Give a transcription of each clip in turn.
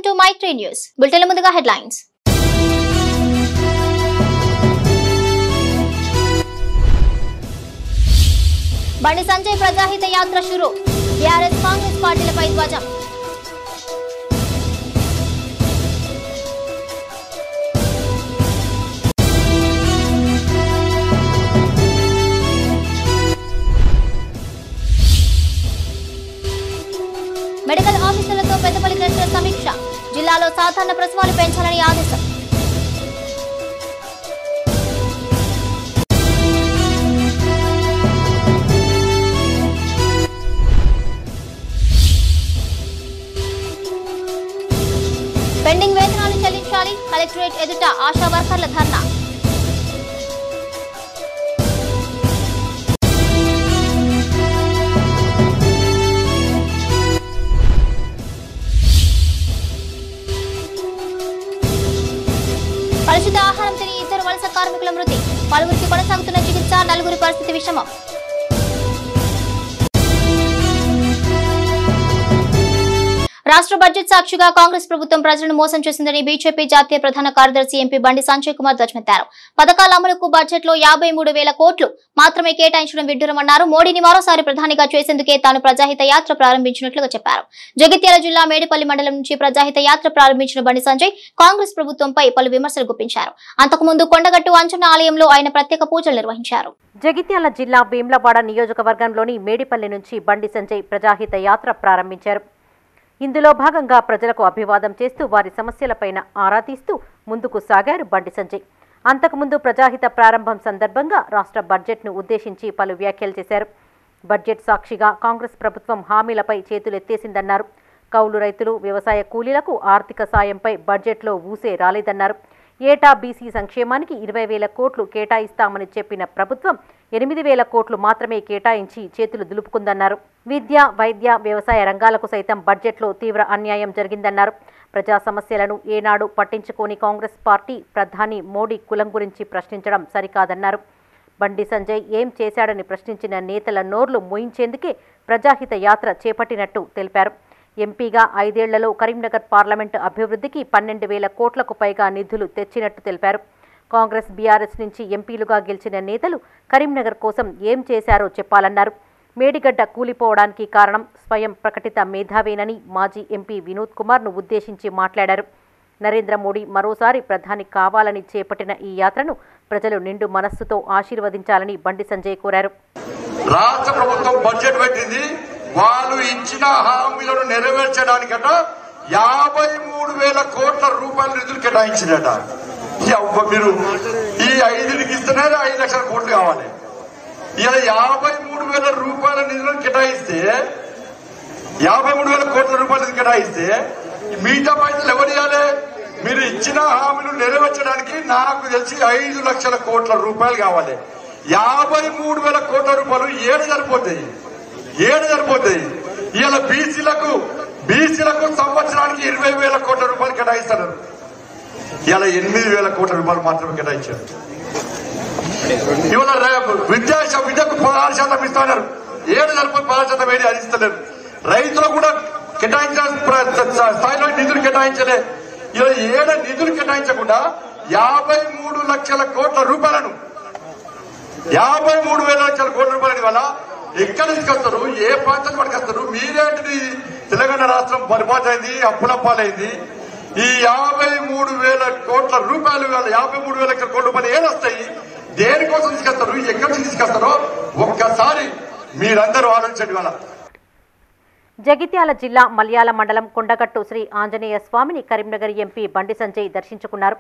Welcome to My 3 News. Bulletin ముందుగా headlines. Bandi Sanjay ప్రజాహిత యాత్ర షురు. TRS Congress పార్టీలపై ధ్వజం. మెడికల్ ఆఫీసర్లతో పెద్దపల్లి కలెక్టర్ సమీక్ష. జిల్లాలో సాధారణ ప్రసవాలు పెంచాలని ఆదేశం. పెండింగ్ వేతనాలు చెల్లించాలి. కలెక్టరేట్ ఎదుట ఆశా వర్కర్ల ధర్నా. కలుషిత ఆహారం తిని 2 వలస కార్మికుల మృతి. పలువురికి కొనసాగుతున్న చికిత్స. 4 పరిస్థితి విషమం. రాష్ట్ర బడ్జెట్ సాక్షిగా కాంగ్రెస్ ప్రభుత్వం ప్రజలను మోసం చేసిందని బీజేపీ జాతీయ ప్రధాన కార్యదర్శి ఎంపీ బండి సంజయ్ కుమార్ ధ్వజమెత్తారు. పథకాల అమలుకు బడ్జెట్ లో 53,000 కోట్లు మాత్రమే కేటాయించడం విడ్డూరమన్నారు. మోడీని మరోసారి ప్రధానిగా చేసేందుకే తాను ప్రజాహిత యాత్ర ప్రారంభించినట్లుగా చెప్పారు. జగిత్యాల జిల్లా మేడిపల్లి మండలం నుంచి ప్రజాహిత యాత్ర ప్రారంభించిన బండి సంజయ్ కాంగ్రెస్ ప్రభుత్వంపై పలు విమర్శలు గుప్పించారు. అంతకుముందు కొండగట్టు అంజన్న ఆలయంలో ఆయన ప్రత్యేక పూజలు నిర్వహించారు. జగిత్యాల జిల్లా వేములవాడ నియోజకవర్గంలోని మేడిపల్లి నుంచి బండి సంజయ్ ప్రజాహిత యాత్ర ప్రారంభించారు. ఇందులో భాగంగా ప్రజలకు అభివాదం చేస్తూ వారి సమస్యలపైన ఆరా తీస్తూ ముందుకు సాగారు బండి సంజయ్. అంతకుముందు ప్రజాహిత ప్రారంభం సందర్భంగా రాష్ట్ర బడ్జెట్ను ఉద్దేశించి పలు వ్యాఖ్యలు చేశారు. బడ్జెట్ సాక్షిగా కాంగ్రెస్ ప్రభుత్వం హామీలపై చేతులెత్తేసిందన్నారు. కౌలు రైతులు, వ్యవసాయ కూలీలకు ఆర్థిక సాయంపై బడ్జెట్లో ఊసే రాలేదన్నారు. ఏటా బీసీ సంక్షేమానికి 20,000 కోట్లు కేటాయిస్తామని చెప్పిన ప్రభుత్వం 8,000 కోట్లు మాత్రమే కేటాయించి చేతులు దులుపుకుందన్నారు. విద్య, వైద్య, వ్యవసాయ రంగాలకు సైతం బడ్జెట్లో తీవ్ర అన్యాయం జరిగిందన్నారు. ప్రజా సమస్యలను ఏనాడు పట్టించుకోని కాంగ్రెస్ పార్టీ ప్రధాని మోడీ కులం గురించి ప్రశ్నించడం సరికాదన్నారు. బండి సంజయ్ ఏం చేశాడని ప్రశ్నించిన నేతల నోర్లు మోయించేందుకే ప్రజాహిత యాత్ర చేపట్టినట్టు తెలిపారు. ఎంపీగా 5 ఏళ్లలో కరీంనగర్ పార్లమెంటు అభివృద్ధికి 12,000 కోట్లకు పైగా నిధులు తెచ్చినట్టు తెలిపారు. కాంగ్రెస్, బీఆర్ఎస్ నుంచి ఎంపీలుగా గెలిచిన నేతలు కరీంనగర్ కోసం ఏం చేశారో చెప్పాలన్నారు. మేడిగడ్డ కూలిపోవడానికి కారణం స్వయం ప్రకటిత మేధావేనని మాజీ ఎంపీ వినోద్ కుమార్ను ఉద్దేశించి మాట్లాడారు. నరేంద్ర మోడీ మరోసారి ప్రధాని కావాలని చేపట్టిన ఈ యాత్రను ప్రజలు నిండు మనస్సుతో ఆశీర్వదించాలని బండి సంజయ్ కోరారు. రాష్ట్ర ప్రభుత్వం బడ్జెట్ పెట్టింది, వాళ్ళు ఇచ్చిన హామీలను నెరవేర్చడానికట 53,000 కోట్ల రూపాయల నిధులు కేటాయించినట. మీరు ఈ 5కి ఇస్తేనే 5 లక్షల కోట్లు కావాలి. ఇలా 53,000 రూపాయల నిధులను కేటాయిస్తే 53,000 కోట్ల రూపాయల కేటాయిస్తే మిగతా పైసలు ఎవరు ఇవ్వాలి? మీరు ఇచ్చిన హామీలు నెరవేర్చడానికి నాకు తెలిసి 5 లక్షల కోట్ల రూపాయలు కావాలి. 53,000 కోట్ల రూపాయలు ఏడు సరిపోతాయి. ఇలా బీసీలకు సంవత్సరానికి 20,000 కోట్ల రూపాయలు కేటాయిస్తారు. ఇలా 8,000 కోట్ల రూపాయలు మాత్రమే కేటాయించారు. ఇవాళ విద్యకు 16% ఇస్తున్నారు. 7 సరిపోయి 16% వేడి అందిస్తలేరు. రైతులు కూడా కేటాయించిన స్థాయిలో నిధులు కేటాయించలే. ఇలా 7 నిధులు కేటాయించకుండా 53 లక్షల కోట్ల రూపాయలను 53,000 లక్షల కోట్ల రూపాయలని వల్ల ఎక్కడ తీసుకొస్తారు? ఏ ప్రాంతం పట్టుకొస్తారు? మీరేంటిది? తెలంగాణ రాష్ట్రం బర్బాదైంది, అప్పులప్పాలైంది. ఈ 53,000 కోట్ల రూపాయలు 53,000 లక్షల కోట్ల రూపాయలు ఏదొస్తాయి? దేనికోసం తీసుకొస్తారు? ఎక్కడి నుంచి తీసుకొస్తారో ఒక్కసారి మీరందరూ ఆలోచించండి. వాళ్ళ జగిత్యాల జిల్లా మల్యాల మండలం కొండగట్టు శ్రీ ఆంజనేయ స్వామిని కరీంనగర్ ఎంపీ బండి సంజయ్ దర్శించుకున్నారు.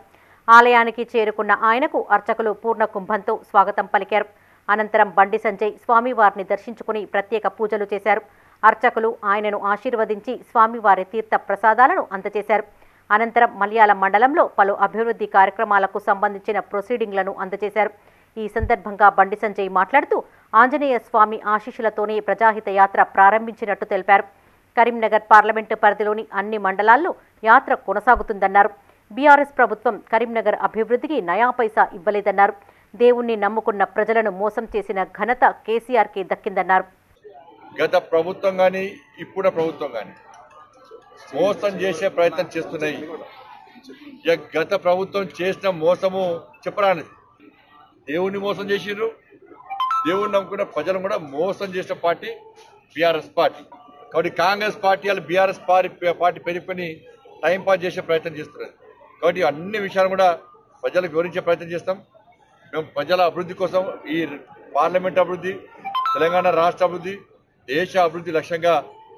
ఆలయానికి చేరుకున్న ఆయనకు అర్చకులు పూర్ణ కుంభంతో స్వాగతం పలికారు. అనంతరం బండి సంజయ్ స్వామివారిని దర్శించుకుని ప్రత్యేక పూజలు చేశారు. అర్చకులు ఆయనను ఆశీర్వదించి స్వామివారి తీర్థ ప్రసాదాలను అందజేశారు. అనంతరం మల్యాల మండలంలో పలు అభివృద్ధి కార్యక్రమాలకు సంబంధించిన ప్రొసీడింగ్లను అందజేశారు. ఈ సందర్భంగా బండి సంజయ్ మాట్లాడుతూ ఆంజనేయ స్వామి ఆశీస్సులతోనే ప్రజాహిత యాత్ర ప్రారంభించినట్టు తెలిపారు. కరీంనగర్ పార్లమెంటు పరిధిలోని అన్ని మండలాల్లో యాత్ర కొనసాగుతుందన్నారు. బీఆర్ఎస్ ప్రభుత్వం కరీంనగర్ అభివృద్ధికి నయా పైసా ఇవ్వలేదన్నారు. దేవుణ్ణి నమ్ముకున్న ప్రజలను మోసం చేసిన ఘనత కేసీఆర్కి దక్కిందన్నారు. గత ప్రభుత్వం కానీ ఇప్పుడు ప్రభుత్వం కానీ మోసం చేసే ప్రయత్నం చేస్తున్నాయి. గత ప్రభుత్వం చేసిన మోసము చెప్పరాని, దేవుణ్ణి మోసం చేసిర్రు, దేవుణ్ణి నమ్ముకున్న ప్రజలను కూడా మోసం చేసిన పార్టీ బీఆర్ఎస్ పార్టీ. కాబట్టి కాంగ్రెస్ పార్టీ వాళ్ళు బీఆర్ఎస్ పార్టీ పెరిగిపోయి టైంపాస్ చేసే ప్రయత్నం చేస్తున్నారు. కాబట్టి అన్ని విషయాలు కూడా ప్రజలకు వివరించే ప్రయత్నం చేస్తాం. మేము ప్రజల అభివృద్ధి కోసం ఈ పార్లమెంట్ అభివృద్ధి, తెలంగాణ రాష్ట్ర అభివృద్ధి, దేశ అభివృద్ధి లక్ష్యంగా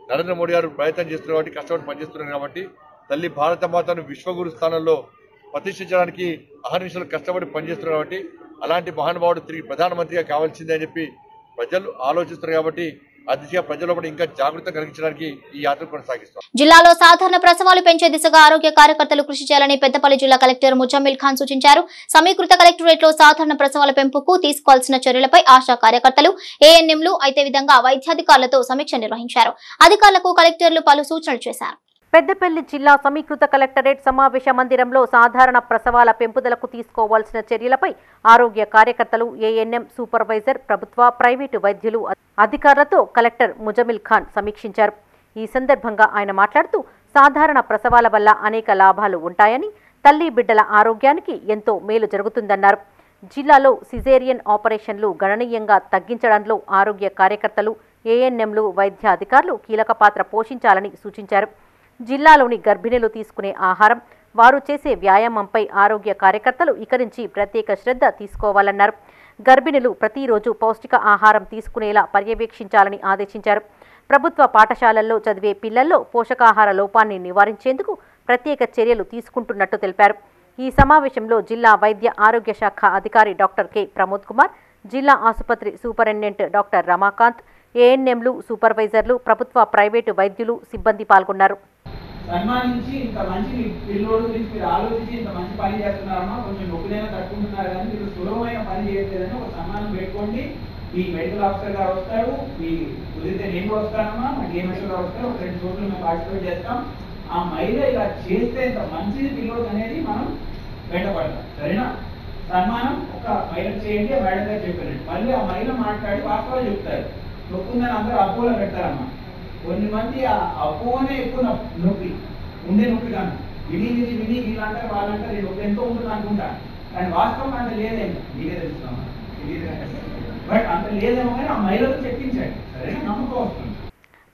నరేంద్ర మోడీ గారు ప్రయత్నం చేస్తున్నారు కాబట్టి, కష్టపడి పనిచేస్తున్నారు కాబట్టి తల్లి భారత మాతను విశ్వగురు స్థానంలో ప్రతిష్ఠించడానికి అహర్నిశలు కష్టపడి పనిచేస్తున్నారు కాబట్టి అలాంటి మహానుభావుడు తిరిగి ప్రధానమంత్రిగా కావాల్సిందే అని చెప్పి ప్రజలు ఆలోచిస్తున్నారు. కాబట్టి ఆ దిశగా ప్రజల్లో కూడా ఇంకా జాగృత కలిగించడానికి ఈ యాత్ర కొనసాగిస్తాం. జిల్లాలో సాధారణ ప్రసవాలు పెంచే దిశగా ఆరోగ్య కార్యకర్తలు కృషి చేయాలని పెద్దపల్లి జిల్లా కలెక్టర్ ముజమ్మిల్ ఖాన్ సూచించారు. సమీకృత కలెక్టరేట్ లో సాధారణ ప్రసవాల పెంపుకు తీసుకోవాల్సిన చర్యలపై ఆశా కార్యకర్తలు, ఏఎన్ఎంలు అయితే విధంగా వైద్యాధికారులతో సమీక్ష నిర్వహించారు. అధికారులకు కలెక్టర్లు పలు సూచనలు చేశారు. పెద్దపల్లి జిల్లా సమీకృత కలెక్టరేట్ సమావేశ మందిరంలో సాధారణ ప్రసవాల పెంపుదలకు తీసుకోవాల్సిన చర్యలపై ఆరోగ్య కార్యకర్తలు, ఏఎన్ఎం సూపర్వైజర్, ప్రభుత్వ, ప్రైవేటు వైద్యులు, అధికారులతో కలెక్టర్ ముజమిల్ ఖాన్ సమీక్షించారు. ఈ సందర్భంగా ఆయన మాట్లాడుతూ సాధారణ ప్రసవాల వల్ల అనేక లాభాలు ఉంటాయని, తల్లి బిడ్డల ఆరోగ్యానికి ఎంతో మేలు జరుగుతుందన్నారు. జిల్లాలో సిజేరియన్ ఆపరేషన్లు గణనీయంగా తగ్గించడంలో ఆరోగ్య కార్యకర్తలు, ఏఎన్ఎంలు, వైద్య అధికారులు కీలక పాత్ర పోషించాలని సూచించారు. జిల్లాలోని గర్భిణులు తీసుకునే ఆహారం, వారు చేసే వ్యాయామంపై ఆరోగ్య కార్యకర్తలు ఇక నుంచి ప్రత్యేక శ్రద్ధ తీసుకోవాలన్నారు. గర్భిణులు ప్రతిరోజు పౌష్టిక ఆహారం తీసుకునేలా పర్యవేక్షించాలని ఆదేశించారు. ప్రభుత్వ పాఠశాలల్లో చదివే పిల్లల్లో పోషకాహార లోపాన్ని నివారించేందుకు ప్రత్యేక చర్యలు తీసుకుంటున్నట్టు తెలిపారు. ఈ సమావేశంలో జిల్లా వైద్య ఆరోగ్య శాఖ అధికారి డాక్టర్ కె ప్రమోద్ కుమార్, జిల్లా ఆసుపత్రి సూపరింటెండెంట్ డాక్టర్ రమాకాంత్, ఏఎన్ఎంలు, సూపర్వైజర్లు, ప్రభుత్వ, ప్రైవేటు వైద్యులు, సిబ్బంది పాల్గొన్నారు. సన్మానించి ఇంత మంచి పిల్లోడు గురించి మీరు ఆలోచించి ఇంత మంచి పని చేస్తున్నారమ్మా, కొంచెం నొప్పిదైనా తట్టుకుంటున్నారు కానీ మీరు సులభమైన పని చేయట్లేదని ఒక సన్మానం పెట్టుకోండి. మీ మెడికల్ ఆఫీసర్ గారు వస్తారు, మీ కుదిరితే నేను వస్తానమ్మా, మా డిఎంఎస్ గారు వస్తారు, ఒక 2 చోట్ల మేము పార్టిసిపేట్ చేస్తాం. ఆ మహిళ ఇలా చేస్తే ఇంత మంచిది పిల్లోడు అనేది మనం బయటపడతాం. సరేనా? సన్మానం ఒక మహిళకు చేయండి, ఆ మేడం గారు చెప్పారండి. మళ్ళీ ఆ మహిళ మాట్లాడి వాస్తవాలు చెప్తారు. నొప్పుందని అందరూ అపోలో పెడతారమ్మా. కొన్ని మంది ఆ అపోనే ఎక్కువ నొప్పి ఉండే నొప్పి కాదు, విని వీళ్ళంటారు వాళ్ళంటారు నొప్పి ఎంతో ఉంటుంది అనుకుంటా, కానీ వాస్తవం అంత లేదేమో. మీరే తెలుస్తున్నామా? బట్ అంత లేదేమో కానీ ఆ మహిళలు చెప్పించండి. సరేనా? నమ్మకం వస్తుంది.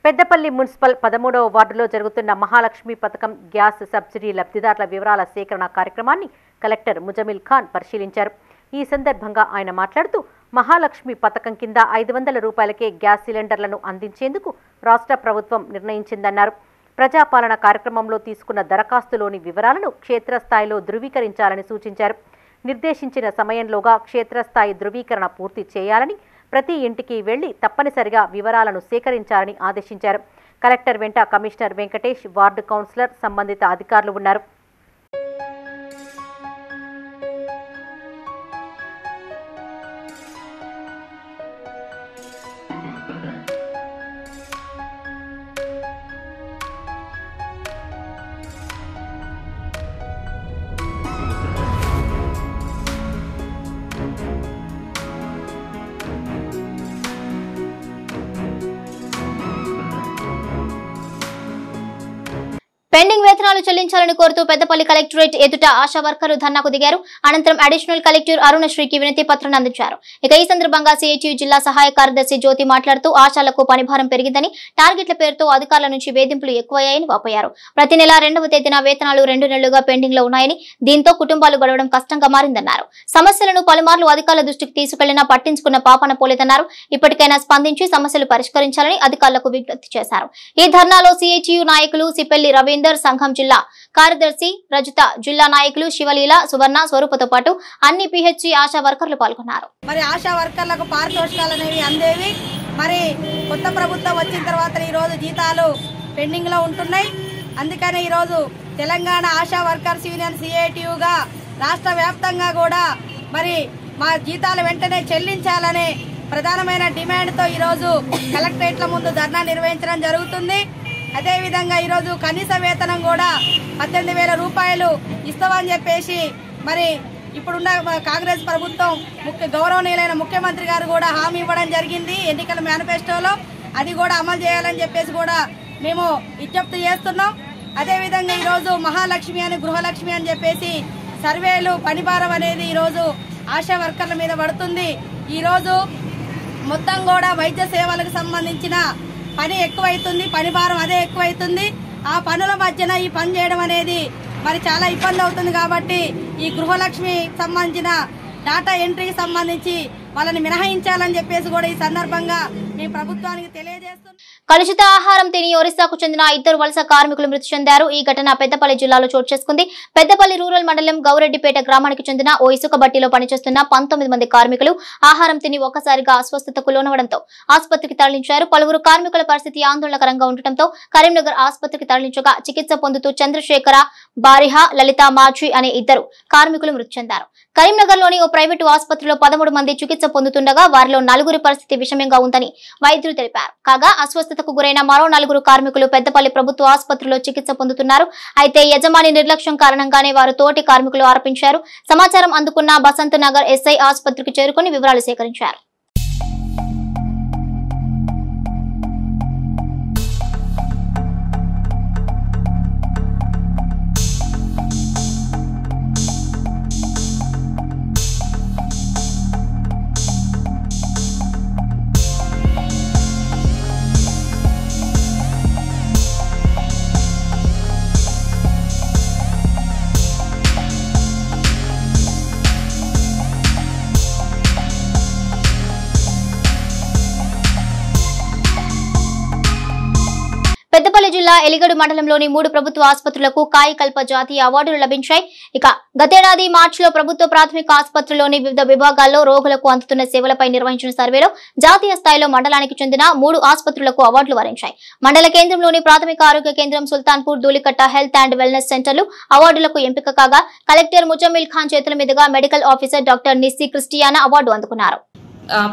పెద్దపల్లి మున్సిపల్ 13వ వార్డులో జరుగుతున్న మహాలక్ష్మి పథకం గ్యాస్ సబ్సిడీ లబ్ధిదారుల వివరాల సేకరణ కార్యక్రమాన్ని కలెక్టర్ ముజమిల్ ఖాన్ పరిశీలించారు. ఈ సందర్భంగా ఆయన మాట్లాడుతూ మహాలక్ష్మి పథకం కింద 500 రూపాయలకే గ్యాస్ సిలిండర్లను అందించేందుకు రాష్ట్ర ప్రభుత్వం నిర్ణయించిందన్నారు. ప్రజాపాలన కార్యక్రమంలో తీసుకున్న దరఖాస్తులోని వివరాలను క్షేత్రస్థాయిలో ధృవీకరించాలని సూచించారు. నిర్దేశించిన సమయంలోగా క్షేత్రస్థాయి ధృవీకరణ పూర్తి చేయాలని, ప్రతి ఇంటికి వెళ్లి తప్పనిసరిగా వివరాలను సేకరించాలని ఆదేశించారు. కలెక్టర్ వెంట కమిషనర్ వెంకటేష్, వార్డు కౌన్సిలర్, సంబంధిత అధికారులు ఉన్నారు. పెండింగ్ వేతనాలు చెల్లించాలని కోరుతూ పెద్దపల్లి కలెక్టరేట్ ఎదుట ఆశా వర్కర్లు ధర్నాకు దిగారు. అనంతరం అడిషనల్ కలెక్టర్ అరుణశ్రీకి వినతి పత్రాన్ని అందించారు. ఇక ఈ సందర్భంగా సిఐటియు జిల్లా సహాయ కార్యదర్శి జ్యోతి మాట్లాడుతూ ఆశాలకు పనిభారం పెరిగిందని, టార్గెట్ల పేరుతో అధికారుల నుంచి వేధింపులు ఎక్కువయ్యాయని వాపోయారు. ప్రతి నెల 2వ తేదీన వేతనాలు 2 నెలలుగా పెండింగ్ లో ఉన్నాయని, దీంతో కుటుంబాలు గడవడం కష్టంగా మారిందన్నారు. సమస్యలను పలుమార్లు అధికారుల దృష్టికి తీసుకెళ్లినా పట్టించుకున్న పాపన పోలేదన్నారు. ఇప్పటికైనా స్పందించి సమస్యలు పరిష్కరించాలని అధికారులకు విజ్ఞప్తి చేశారు. ఈ ధర్నాలో సిఐటియు నాయకులు సిపెల్లి రవీందర్, సంఘం జిల్లా కార్యదర్శి రజిత, జిల్లా నాయకులు శివలీల, సువర్ణ, స్వరూపతో పాటు అన్ని పిహెచ్సి ఆశా వర్కర్లు పాల్గొన్నారు. మరి ఆశా వర్కర్లకు పారితోషికాలు అనేవి అందేవి. మరి కొత్త ప్రభుత్వం వచ్చిన తర్వాత ఈ రోజు జీతాలు పెండింగ్ లో ఉంటున్నాయి. అందుకని ఈ రోజు తెలంగాణ ఆశా వర్కర్స్ యూనియన్ సిఐటియుగా రాష్ట్ర వ్యాప్తంగా కూడా మరి మా జీతాలు వెంటనే చెల్లించాలనే ప్రధానమైన డిమాండ్ తో ఈ రోజు కలెక్టరేట్ల ముందు ధర్నా నిర్వహించడం జరుగుతుంది. అదేవిధంగా ఈరోజు కనీస వేతనం కూడా 18,000 రూపాయలు ఇస్తామని చెప్పేసి మరి ఇప్పుడున్న కాంగ్రెస్ ప్రభుత్వం గౌరవనీయులైన ముఖ్యమంత్రి గారు కూడా హామీ ఇవ్వడం జరిగింది ఎన్నికల మేనిఫెస్టోలో. అది కూడా అమలు చేయాలని చెప్పేసి కూడా మేము విజ్ఞప్తి చేస్తున్నాం. అదేవిధంగా ఈరోజు మహాలక్ష్మి అని గృహలక్ష్మి అని చెప్పేసి సర్వేలు పనిభారం అనేది ఈరోజు ఆశా వర్కర్ల మీద పడుతుంది. ఈరోజు మొత్తం కూడా వైద్య సేవలకు సంబంధించిన పని ఎక్కువైతుంది, పనిభారం అదే ఎక్కువైతుంది. ఆ పనుల మధ్యన ఈ పని చేయడం అనేది మరి చాలా ఇబ్బంది అవుతుంది. కాబట్టి ఈ గృహలక్ష్మి సంబంధించిన డాటా ఎంట్రీకి సంబంధించి వాళ్ళని మినహాయించాలని చెప్పేసి కూడా ఈ సందర్భంగా ఈ ప్రభుత్వానికి తెలియజేస్తుంది. కలుషిత ఆహారం తిని ఒరిస్సాకు చెందిన 2 వలస కార్మికులు మృతి చెందారు. ఈ ఘటన పెద్దపల్లి జిల్లాలో చోటు చేసుకుంది. పెద్దపల్లి రూరల్ మండలం గౌరెడ్డిపేట గ్రామానికి చెందిన ఓ ఇసుక బట్టీలో పనిచేస్తున్న 19 మంది కార్మికులు ఆహారం తిని ఒక్కసారిగా అస్వస్థతకు లోనవడంతో ఆసుపత్రికి తరలించారు. పలువురు కార్మికుల పరిస్థితి ఆందోళనకరంగా ఉండటంతో కరీంనగర్ ఆసుపత్రికి తరలించగా చికిత్స పొందుతూ చంద్రశేఖర బారిహ, లలిత మాజీ అనే 2 కార్మికులు మృతి చెందారు. కరీంనగర్ లోని ఓ ప్రైవేటు ఆసుపత్రిలో 13 మంది చికిత్స పొందుతుండగా వారిలో 4 పరిస్థితి విషమంగా ఉందని వైద్యులు తెలిపారు. కాగా అస్వస్థతకు గురైన మరో 4 కార్మికులు పెద్దపల్లి ప్రభుత్వ ఆసుపత్రిలో చికిత్స పొందుతున్నారు. అయితే యజమాని నిర్లక్ష్యం కారణంగానే వారు తోటి కార్మికులు ఆరోపించారు. సమాచారం అందుకున్న బసంత్ నగర్ ఎస్ఐ ఆసుపత్రికి చేరుకుని వివరాలు సేకరించారు. పెద్దపల్లి జిల్లా ఎలిగడు మండలంలోని 3 ప్రభుత్వ ఆసుపత్రులకు కాయకల్ప జాతీయ అవార్డులు లభించాయి. ఇక గతేడాది మార్చిలో ప్రభుత్వ ప్రాథమిక ఆసుపత్రిలోని వివిధ విభాగాల్లో రోగులకు అందుతున్న సేవలపై నిర్వహించిన సర్వేలో జాతీయ స్థాయిలో మండలానికి చెందిన 3 ఆసుపత్రులకు అవార్డులు వరించాయి. మండల కేంద్రంలోని ప్రాథమిక ఆరోగ్య కేంద్రం Sultanpur, Dhulikatta health and wellness సెంటర్లు అవార్డులకు ఎంపిక కాగా కలెక్టర్ ముజమ్మిల్ ఖాన్ చేతుల మీదుగా medical officer doctor Nissi Christiana award అందుకున్నారు.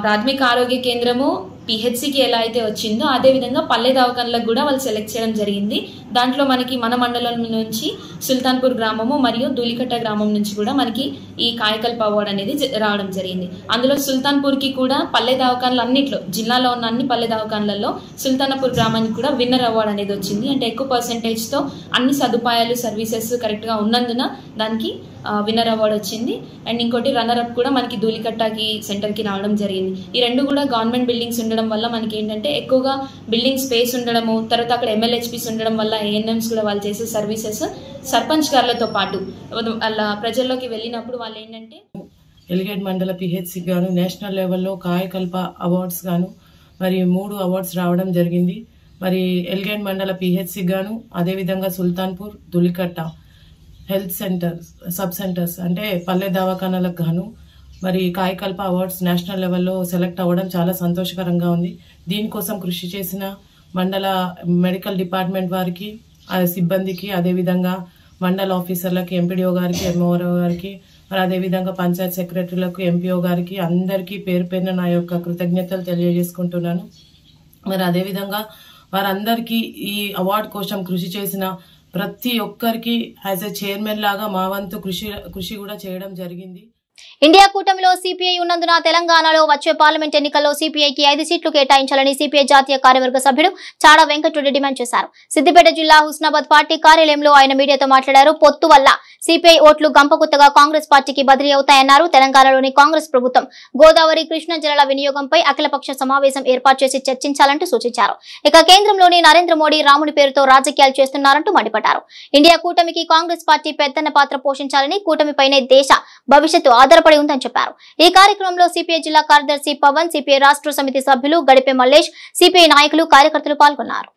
ప్రాథమిక ఆరోగ్య కేంద్రము పిహెచ్సికి ఎలా అయితే వచ్చిందో అదే విధంగా పల్లె దవాఖానలకు కూడా వాళ్ళు సెలెక్ట్ చేయడం జరిగింది. దాంట్లో మనకి మన మండలం నుంచి సుల్తాన్పూర్ గ్రామము మరియు ధూళికట్ట గ్రామం నుంచి కూడా మనకి ఈ కాయకల్ప అవార్డు అనేది రావడం జరిగింది. అందులో సుల్తాన్పూర్కి కూడా పల్లె దవాఖానలు అన్నిట్లో జిల్లాలో ఉన్న అన్ని పల్లె దవాఖానలలో సుల్తాన్పూర్ గ్రామానికి కూడా విన్నర్ అవార్డు అనేది వచ్చింది. అంటే ఎక్కువ పర్సెంటేజ్తో అన్ని సదుపాయాలు సర్వీసెస్ కరెక్ట్గా ఉన్నందున దానికి విన్నర్ అవార్డు వచ్చింది. అండ్ ఇంకోటి రన్నర్ అప్ కూడా మనకి ధూళికట్టకి సెంటర్కి రావడం జరిగింది. ఈ 2 కూడా గవర్నమెంట్ బిల్డింగ్స్ ఉండడం వల్ల మనకి ఏంటంటే ఎక్కువగా బిల్డింగ్ స్పేస్ ఉండడము, తర్వాత అక్కడ MLHPs ఉండడం వల్ల ANMs కూడా వాళ్ళు చేసే సర్వీసెస్ సర్పంచ్ గారులతో పాటు అలా ప్రజల్లోకి వెళ్ళినప్పుడు వాళ్ళు ఏంటంటే ఎలిగేట్ మండల పిహెచ్సి గాను నేషనల్ లెవెల్లో కాయకల్ప అవార్డ్స్ గాను మరి 3 అవార్డ్స్ రావడం జరిగింది. మరి ఎలిగేట్ మండల పిహెచ్సి గాను అదేవిధంగా Sultanpur, Dhulikatta health centres, sub centres అంటే పల్లె దవాఖానాలకు గాను మరి కాయకల్ప అవార్డ్స్ నేషనల్ లెవెల్లో సెలెక్ట్ అవ్వడం చాలా సంతోషకరంగా ఉంది. దీనికోసం కృషి చేసిన మండల మెడికల్ డిపార్ట్మెంట్ వారికి, సిబ్బందికి, అదేవిధంగా మండల ఆఫీసర్లకి, ఎంపీడీఓ గారికి, ఎంఓఆర్ఓ గారికి, మరి అదేవిధంగా పంచాయత్ సెక్రటరీలకు, ఎంపీఓ గారికి అందరికీ పేరు పేరున నా యొక్క కృతజ్ఞతలు తెలియజేసుకుంటున్నాను. మరి అదేవిధంగా వారందరికీ ఈ అవార్డు కోసం కృషి చేసిన ప్రతి ఒక్కరికి యాజ్ ఎ చైర్మన్ లాగా మా వంతు కృషి కూడా చేయడం జరిగింది. ఇండియా కూటమిలో సిపిఐ ఉన్నందున తెలంగాణలో వచ్చే పార్లమెంట్ ఎన్నికల్లో సిపిఐకి 5 సీట్లు కేటాయించాలని సిపిఐ జాతీయ కార్యవర్గ సభ్యుడు చాడా వెంకటరెడ్డి డిమాండ్ చేశారు. సిద్దిపేట జిల్లా హుస్నాబాద్ పార్టీ కార్యాలయంలో ఆయన మీడియాతో మాట్లాడారు. పొత్తు వల్ల సిపిఐ ఓట్లు గంపగుత్తగా కాంగ్రెస్ పార్టీకి బదిలీ అవుతాయన్నారు. తెలంగాణలోని కాంగ్రెస్ ప్రభుత్వం గోదావరి, కృష్ణా జలాల వినియోగంపై అఖిలపక్ష సమావేశం ఏర్పాటు చేసి చర్చించాలంటూ సూచించారు. ఇక కేంద్రంలోని నరేంద్ర మోడీ రాముని పేరుతో రాజకీయాలు చేస్తున్నారంటూ మండిపడ్డారు. ఇండియా కూటమికి కాంగ్రెస్ పార్టీ పెద్దన్న పాత్ర పోషించాలని, కూటమిపైనే దేశ భవిష్యత్తు ఆధారపడి ఉందని చెప్పారు. ఈ కార్యక్రమంలో సిపిఐ జిల్లా కార్యదర్శి పవన్, సిపిఐ రాష్ట్ర సమితి సభ్యులు గడిపే మల్లేష్, సిపిఐ నాయకులు, కార్యకర్తలు పాల్గొన్నారు.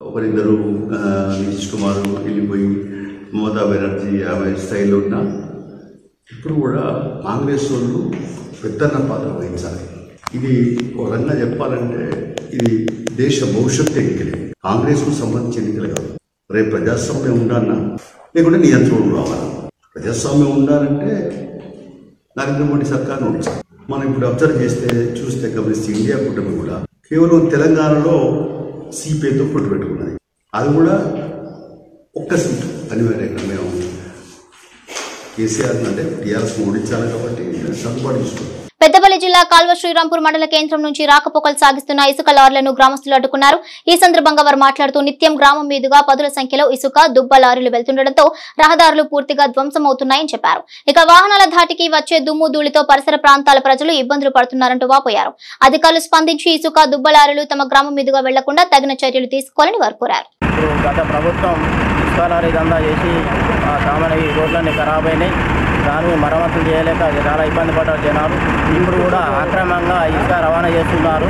మమతా బెనర్జీ ఆమె స్టైల్లో ఉన్న ఇప్పుడు కూడా కాంగ్రెస్ వాళ్ళు పెద్దన్న పాత్ర వహించాలి. ఇది ఒక రంగా చెప్పాలంటే ఇది దేశ భవిష్యత్తు ఎన్నికలే, కాంగ్రెస్కు సంబంధించిన ఎన్నికలు కాదు. రేపు ప్రజాస్వామ్యం ఉండాలన్నా లేకుంటే నియంత్రణ రావాలి. ప్రజాస్వామ్యం ఉండాలంటే నరేంద్ర మోడీ సర్కార్ను ఉంచాలి. మనం ఇప్పుడు అబ్జర్వ్ చూస్తే గమనిస్తే ఇండియా కూటమి కూడా కేవలం తెలంగాణలో సిపిఐతో పొట్టు పెట్టుకున్నది. అది కూడా ఒక్క సీటు అనివార్యంగా మేము కేసీఆర్ అంటే టీఆర్ఎస్ ఓడించాలి కాబట్టి సర్దుబాటు చేసుకున్నాం. పెద్దపల్లి జిల్లా కాల్వ శ్రీరాంపూర్ మండల కేంద్రం నుంచి రాకపోకలు సాగిస్తున్న ఇసుక లారీలను గ్రామస్తులు అడ్డుకున్నారు. ఈ సందర్భంగా వారు మాట్లాడుతూ నిత్యం గ్రామం మీదుగా పదుల సంఖ్యలో ఇసుక దుబ్బ లారీలు వెళ్తుండటంతో రహదారులు పూర్తిగా ధ్వంసమవుతున్నాయని చెప్పారు. ఇక వాహనాల ధాటికి వచ్చే దుమ్ము ధూళితో పరిసర ప్రాంతాల ప్రజలు ఇబ్బందులు పడుతున్నారంటూ వాపోయారు. అధికారులు స్పందించి ఇసుక దుబ్బ లారీలు తమ గ్రామం మీదుగా వెళ్లకుండా తగిన చర్యలు తీసుకోవాలని వారు కోరారు. గత ప్రభుత్వం ఇసుక లారీ దందా చేసి సామాన్య రోడ్లన్నీ ఖరాబ్ అయినాయి. దాన్ని మరమ్మతులు చేయలేక చాలా ఇబ్బంది పడ్డారు జనాలు. ఇప్పుడు కూడా అక్రమంగా ఇసుక రవాణా చేస్తున్నారు,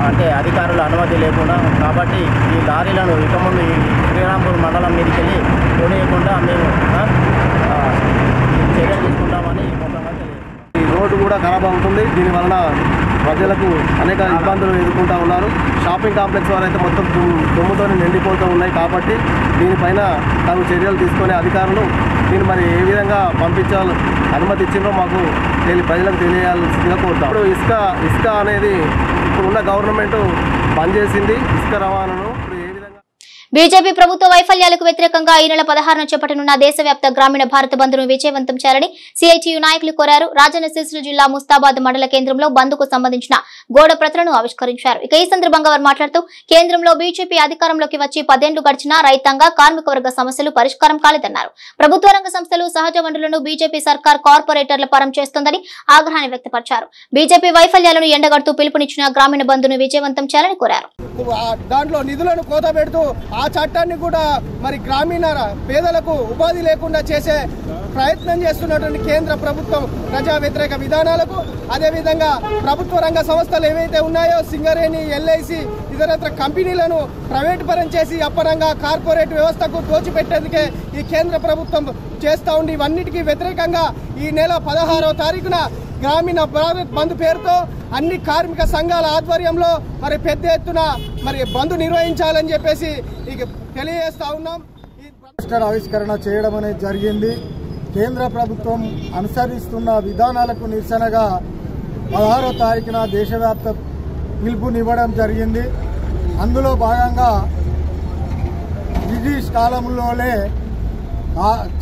అంటే అధికారుల అనుమతి లేకుండా. కాబట్టి ఈ లారీలను ఇక ముందు ఈ శ్రీరాంపూర్ మండలం మీదకి వెళ్ళి పోనీయకుండా మేము చర్యలు తీసుకుంటామని ఈ రోడ్డు కూడా ఖరాబ్ అవుతుంది. దీనివలన ప్రజలకు అనేక ఇబ్బందులు ఎదుర్కొంటూ ఉన్నారు. షాపింగ్ కాంప్లెక్స్ వారైతే మొత్తం దుమ్ముతో నిండిపోతూ ఉన్నాయి. కాబట్టి దీనిపైన తగు చర్యలు తీసుకునే అధికారులు దీన్ని మరి ఏ విధంగా పంపించాలి అనుమతి ఇచ్చిందో మాకు ప్రజలకు తెలియాల్సిందిగా కోరుతాం. ఇప్పుడు ఇసుక అనేది ఇప్పుడున్న గవర్నమెంట్ బంద్ చేసింది ఇసుక రవాణాను. బీజేపీ ప్రభుత్వ వైఫల్యాలకు వ్యతిరేకంగా ఈ నెల 16న చేపట్టనున్న దేశవ్యాప్త గ్రామీణ భారత బంద్ను విజయవంతం చేయాలని సిఐటియు నాయకులు కోరారు. రాజన్న సిరిసిల్ల జిల్లా ముస్తాబాద్ మండల కేంద్రంలో బంద్కు సంబంధించిన గోడ ప్రతులను ఆవిష్కరించారు. ఇక ఈ సందర్భంగా వారు మాట్లాడుతూ కేంద్రంలో బీజేపీ అధికారంలోకి వచ్చి 10 ఏళ్లు గడిచినా రైతాంగ కార్మిక వర్గ సమస్యలు పరిష్కారం కాలేదన్నారు. ప్రభుత్వ రంగ సంస్థలు సహజ వనరులను బీజేపీ సర్కార్ కార్పొరేటర్ల పరం చేస్తోందని ఆగ్రహాన్ని వ్యక్తపరిచారు. బీజేపీ వైఫల్యాలను ఎండగడుతూ పిలుపునిచ్చిన గ్రామీణ బంద్ను విజయవంతం చేయాలని కోరారు. దాంట్లో నిధులను కోత పెడుతూ ఆ చట్టాన్ని కూడా మరి గ్రామీణ పేదలకు ఉపాధి లేకుండా చేసే ప్రయత్నం చేస్తున్నటువంటి కేంద్ర ప్రభుత్వం ప్రజా వ్యతిరేక విధానాలకు, అదేవిధంగా ప్రభుత్వ రంగ సంస్థలు ఏవైతే ఉన్నాయో సింగరేణి, ఎల్ఐసి, ఇతరత్ర కంపెనీలను ప్రైవేటు పరం చేసి అప్పరంగా కార్పొరేట్ వ్యవస్థకు దోచిపెట్టేందుకే ఈ కేంద్ర ప్రభుత్వం చేస్తూ ఉంది. ఇవన్నిటికీ వ్యతిరేకంగా ఈ నెల 16వ తారీఖున గ్రామీణ భారత్ బంద్ పేరుతో అన్ని కార్మిక సంఘాల ఆధ్వర్యంలో మరి పెద్ద ఎత్తున మరి బంద్ నిర్వహించాలని చెప్పేసి తెలియజేస్తా ఉన్నాం. పోస్టర్ ఆవిష్కరణ చేయడం అనేది జరిగింది. కేంద్ర ప్రభుత్వం అనుసరిస్తున్న విధానాలకు నిరసనగా 16వ తారీఖున దేశవ్యాప్త పిలుపునివ్వడం జరిగింది. అందులో భాగంగా బ్రిటిష్ కాలంలోనే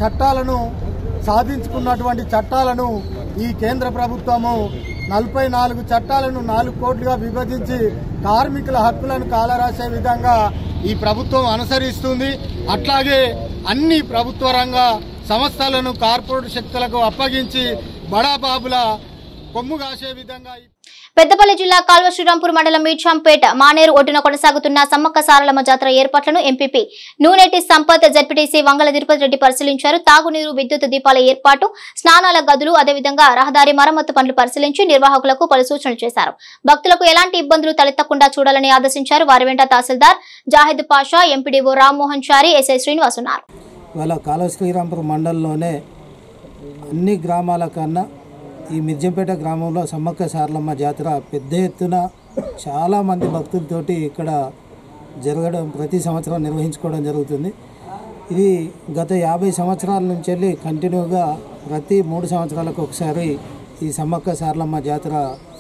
చట్టాలను సాధించుకున్నటువంటి చట్టాలను ఈ కేంద్ర ప్రభుత్వము 44 చట్టాలను 4 కోట్లుగా విభజించి కార్మికుల హక్కులను కాలరాసే విధంగా ఈ ప్రభుత్వం అనుసరిస్తుంది. అట్లాగే అన్ని ప్రభుత్వ రంగ సంస్థలను కార్పొరేట్ శక్తులకు అప్పగించి బడాబాబుల కొమ్ము కాసే విధంగా పెద్దపల్లి జిల్లా కాల్వ శ్రీరాంపూర్ మండలం మీర్చాంపేట మానేరు ఒడ్డున కొనసాగుతున్న సమ్మక్క సారలమ్మ జాతర ఏర్పాట్లను ఎంపీపీ నూనెటి సంపత్ జడ్పీటీసీ వంగల తిరుపతి రెడ్డి పరిశీలించారు. తాగునీరు, విద్యుత్ దీపాల ఏర్పాటు, స్నానాల గదులు, అదేవిధంగా రహదారి మరమ్మతు పనులు పరిశీలించి నిర్వాహకులకు పలు సూచనలు చేశారు. భక్తులకు ఎలాంటి ఇబ్బందులు తలెత్తకుండా చూడాలని ఆదేశించారు. వారి వెంట తహసీల్దార్ జాహిద్ పాషా, ఎంపీడీఓ రామ్మోహన్ చారి, ఎస్ఐ శ్రీనివాస్ ఉన్నారు. కాల్వ శ్రీరాంపూర్ మండలంలోనే అన్ని గ్రామాల కన్నా ఈ మిర్జంపేట గ్రామంలో సమ్మక్క సారలమ్మ జాతర పెద్ద ఎత్తున చాలామంది భక్తులతోటి ఇక్కడ జరగడం, ప్రతి సంవత్సరం నిర్వహించుకోవడం జరుగుతుంది. ఇది గత 50 సంవత్సరాల నుంచి వెళ్ళి కంటిన్యూగా ప్రతి 3 సంవత్సరాలకు ఒకసారి ఈ సమ్మక్క సారలమ్మ జాతర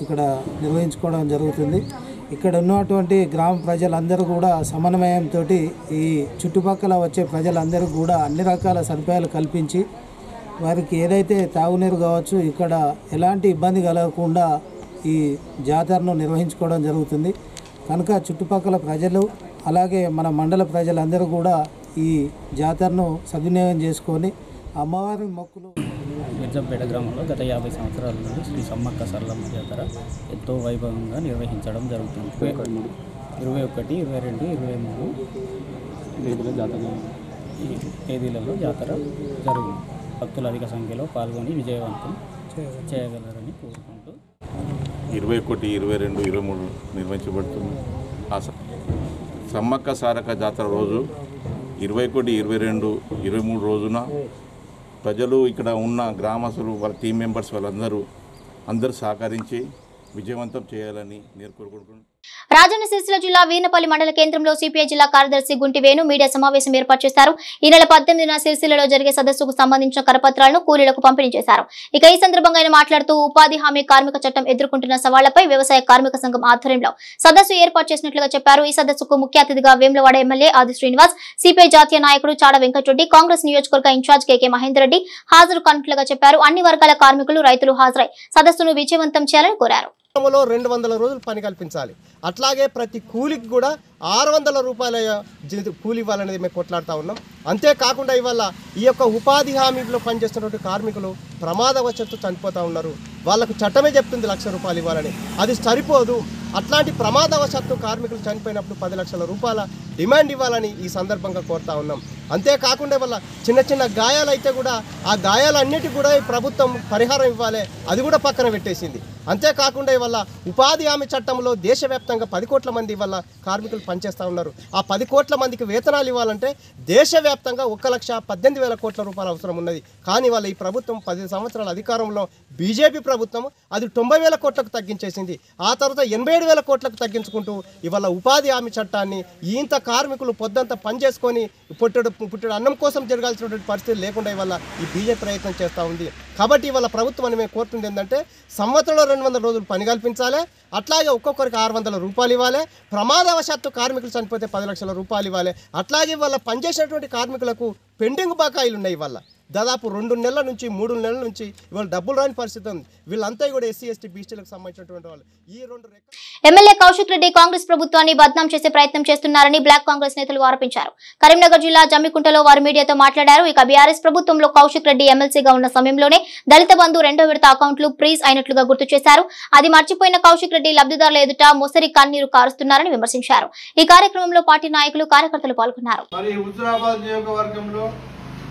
ఇక్కడ నిర్వహించుకోవడం జరుగుతుంది. ఇక్కడ ఉన్నటువంటి గ్రామ ప్రజలందరూ కూడా సమన్వయంతో ఈ చుట్టుపక్కల వచ్చే ప్రజలందరూ కూడా అన్ని రకాల సదుపాయాలు కల్పించి వారికి ఏదైతే తాగునీరు కావచ్చు ఇక్కడ ఎలాంటి ఇబ్బంది కలగకుండా ఈ జాతరను నిర్వహించుకోవడం జరుగుతుంది. కనుక చుట్టుపక్కల ప్రజలు అలాగే మన మండల ప్రజలందరూ కూడా ఈ జాతరను సద్వినియోగం చేసుకొని అమ్మవారి మొక్కులు. మిర్జంపేట గ్రామంలో గత 50 సంవత్సరాల నుండి శ్రీ సమ్మక్క సారలమ్మ జాతర ఎంతో వైభవంగా నిర్వహించడం జరుగుతుంది. 21, 22, 23 జాతర ఈ తేదీలలో జాతర జరుగుతుంది. భక్తులు అధిక సంఖ్యలో పాల్గొని విజయవంతం చేయగలరని కోరుకుంటూ 21, 22, 23 నిర్వహించబడుతుంది. ఆ సమ్మక్క సారక్క జాతర రోజు 21, 22, 23 రోజున ప్రజలు ఇక్కడ ఉన్న గ్రామస్తులు, వాళ్ళ టీం మెంబర్స్ వాళ్ళందరూ సహకరించి విజయవంతం చేయాలని కోరుకుంటున్నాను. రాజన్న సిరిసిల్ల జిల్లా వీర్నపల్లి మండల కేంద్రంలో సిపిఐ జిల్లా కార్యదర్శి గుంటి వేణు మీడియా సమావేశం ఏర్పాటు చేశారు. ఈ నెల 18న సిరిసిల్లలో జరిగే సదస్సుకు సంబంధించిన కరపత్రాలను కూలీలకు పంపిణీ చేశారు. ఇక ఈ సందర్భంగా ఆయన మాట్లాడుతూ ఉపాధి హామీ కార్మిక చట్టం ఎదుర్కొంటున్న సవాళ్లపై వ్యవసాయ కార్మిక సంఘం ఆధ్వర్యంలో సదస్సు ఏర్పాటు చేసినట్లుగా చెప్పారు. ఈ సదస్సుకు ముఖ్య అతిథిగా వేములవాడ ఎమ్మెల్యే ఆది శ్రీనివాస్, సిపిఐ జాతీయ నాయకుడు చాడ వెంకటరెడ్డి, కాంగ్రెస్ నియోజకవర్గ ఇన్ఛార్జ్ కెకే మహేందర్ రెడ్డి హాజరు కానున్నట్లుగా చెప్పారు. అన్ని వర్గాల కార్మికులు, రైతులు హాజరై సదస్సును విజయవంతం చేయాలని కోరారు. 200 రోజులు పని కల్పించాలి. అట్లాగే ప్రతి కూలికి కూడా 600 రూపాయల కూలి ఇవ్వాలనేది మేము కొట్లాడుతూ ఉన్నాం. అంతేకాకుండా ఇవాళ ఈ యొక్క ఉపాధి హామీలో పనిచేస్తున్నటువంటి కార్మికులు ప్రమాదవశాత్తు చనిపోతూ ఉన్నారు. వాళ్ళకు చట్టమే చెప్తుంది 1 లక్ష రూపాయలు ఇవ్వాలని, అది సరిపోదు. అట్లాంటి ప్రమాదవశాత్తు కార్మికులు చనిపోయినప్పుడు 10 లక్షల రూపాయల డిమాండ్ ఇవ్వాలని ఈ సందర్భంగా కోరుతా ఉన్నాం. అంతేకాకుండా వల్ల చిన్న చిన్న గాయాలు అయితే కూడా ఆ గాయాలన్నిటికీ కూడా ఈ ప్రభుత్వం పరిహారం ఇవ్వాలి, అది కూడా పక్కన పెట్టేసింది. అంతేకాకుండా ఇవాళ ఉపాధి హామీ చట్టంలో దేశవ్యాప్తంగా 10 కోట్ల మంది వల్ల కార్మికులు పనిచేస్తూ ఉన్నారు. ఆ 10 కోట్ల మందికి వేతనాలు ఇవ్వాలంటే దేశవ్యాప్తంగా 1,18,000 కోట్ల రూపాయలు అవసరం ఉన్నది. కానీ వాళ్ళ ఈ ప్రభుత్వం 10 సంవత్సరాల అధికారంలో బీజేపీ ప్రభుత్వం అది 90,000 కోట్లకు తగ్గించేసింది. ఆ తర్వాత 87,000 కోట్లకు తగ్గించుకుంటూ ఇవాళ ఉపాధి హామీ చట్టాన్ని ఇంత కార్మికులు పొద్దంతా పనిచేసుకొని పుట్టడు అన్నం కోసం జరగాల్సినటువంటి పరిస్థితి లేకుండా ఇవాళ ఈ బీజేపీ ప్రయత్నం చేస్తూ ఉంది. కాబట్టి ఇవాళ ప్రభుత్వం మేము కోరుతుంది ఏంటంటే సంవత్సరంలో 200 రోజులు పని కల్పించాలి, అట్లాగే ఒక్కొక్కరికి 600 రూపాయలు ఇవ్వాలి, ప్రమాదవశాత్తు కార్మికులు చనిపోతే 10 లక్షల రూపాయలు ఇవ్వాలి. అట్లాగే ఇవాళ పనిచేసినటువంటి కార్మికులకు పెండింగ్ బకాయిలు ఉన్నాయి. ఇవాళ దాదాపు 2 నెలల నుంచి 3 నెలల నుంచి ఇవాళ డబ్బులు రాని పరిస్థితి ఉంది. వీళ్ళంతా కూడా ఎస్సీ ఎస్టీ బీసీలకు సంబంధించినటువంటి వాళ్ళు. ఈ 2 ఎమ్మెల్యే కౌశిక్ రెడ్డి కాంగ్రెస్ ప్రభుత్వాన్ని బద్నాం చేసే ప్రయత్నం చేస్తున్నారని బ్లాక్ కాంగ్రెస్ నేతలు ఆరోపించారు. కరీంనగర్ జిల్లా జమ్మికుంటలో వారు మీడియాతో మాట్లాడారు. ఇక బీఆర్ఎస్ ప్రభుత్వంలో కౌశిక్ రెడ్డి ఎమ్మెల్సీగా ఉన్న సమయంలోనే దళిత బంధు 2వ విడత అకౌంట్లు ఫ్రీజ్ అయినట్లుగా గుర్తు చేశారు. అది మర్చిపోయిన కౌశిక్ రెడ్డి లబ్ధిదారుల ఎదుట మొసరి కన్నీరు కారుస్తున్నారని విమర్శించారు. ఈ కార్యక్రమంలో పార్టీ నాయకులు, కార్యకర్తలు పాల్గొన్నారు.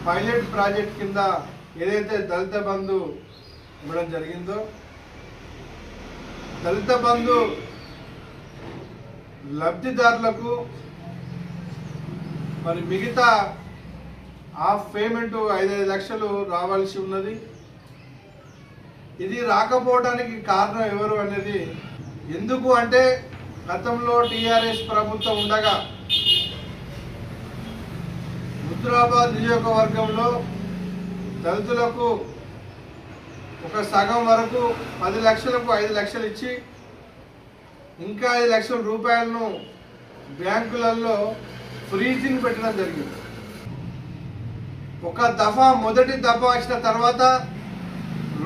పైలట్ ప్రాజెక్ట్ కింద ఏదైతే దళిత బంధు ఇవ్వడం జరిగిందో, దళిత బంధు లబ్ధిదారులకు మరి మిగతా హాఫ్ పేమెంట్ 5 లక్షలు రావాల్సి ఉన్నది. ఇది రాకపోవడానికి కారణం ఎవరు అనేది, ఎందుకు అంటే గతంలో టీఆర్ఎస్ ప్రభుత్వం ఉండగా హుజూరాబాద్ నియోజకవర్గంలో దళితులకు ఒక సగం వరకు 10 లక్షలకు 5 లక్షలు ఇచ్చి ఇంకా 5 లక్షల రూపాయలను బ్యాంకులలో ఫ్రీజింగ్ పెట్టడం జరిగింది. ఒక దఫా మొదటి దఫా వచ్చిన తర్వాత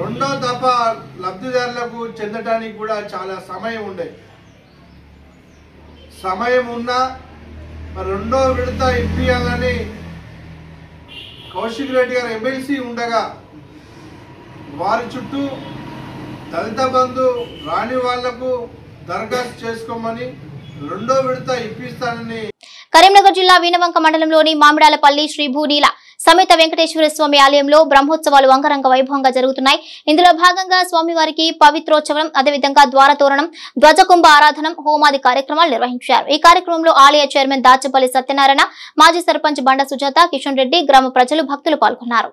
రెండో దఫా లబ్ధిదారులకు చెందడానికి కూడా చాలా సమయం ఉండే. సమయం ఉన్నా రెండో విడత ఇప్పియాలని కౌశిక్ రెడ్డి గారు ఎమ్మెల్సీ ఉండగా వారి చుట్టూ దళిత బంధు రాని వాళ్లకు దరఖాస్తు చేసుకోమని రెండో విడత ఇప్పిస్తానని. కరీంనగర్ జిల్లా వీణవంక మండలంలోని మామిడాలపల్లి శ్రీ భూనీల సమేత వెంకటేశ్వర స్వామి ఆలయంలో బ్రహ్మోత్సవాలు అంగరంగ వైభవంగా జరుగుతున్నాయి. ఇందులో భాగంగా స్వామివారికి పవిత్రోత్సవం, అదేవిధంగా ద్వారతోరణం, ధ్వజకుంభ ఆరాధనం, హోమాది కార్యక్రమాలు నిర్వహించారు. ఈ కార్యక్రమంలో ఆలయ చైర్మన్ దాచపల్లి సత్యనారాయణ, మాజీ సర్పంచ్ బండ సుజాత, కిషన్ రెడ్డి, గ్రామ ప్రజలు, భక్తులు పాల్గొన్నారు.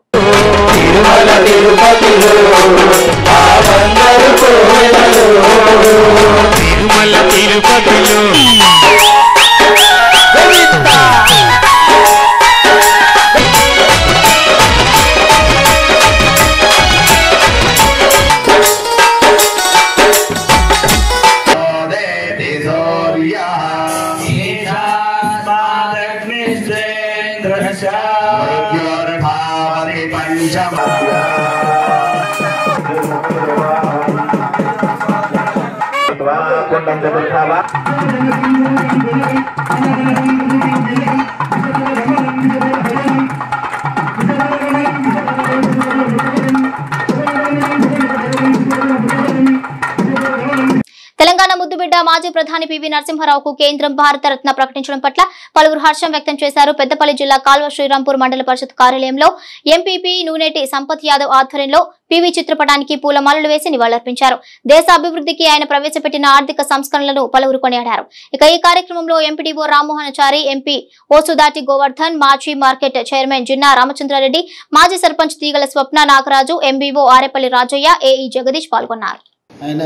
తెలంగాణ ముద్దుబిడ్డ మాజీ ప్రధాని పివి నరసింహారావుకు కేంద్రం భారతరత్న ప్రకటించడం పట్ల పలువురు హర్షం వ్యక్తం చేశారు. పెద్దపల్లి జిల్లా కాల్వ శ్రీరాంపూర్ మండల పరిషత్ కార్యాలయంలో ఎంపీపీ నూనెటి సంపత్ యాదవ్ ఆధ్వర్యంలో పివి చిత్రపటానికి పూలమాలలు వేసి నివాళులర్పించారు. దేశ అభివృద్ధికి ఆయన ప్రవేశపెట్టిన ఆర్థిక సంస్కరణలను పలువురు కొనియాడారు. ఇక ఈ కార్యక్రమంలో ఎంపీడీఓ రామ్మోహనచారి, ఎంపీ ఓసుదాటి గోవర్ధన్, మాజీ మార్కెట్ చైర్మన్ జిన్నా రామచంద్రారెడ్డి, మాజీ సర్పంచ్ తీగల స్వప్న నాగరాజు, ఎంబీఓ ఆరేపల్లి రాజయ్య, ఏఈ జగదీష్ పాల్గొన్నారు. ఆయన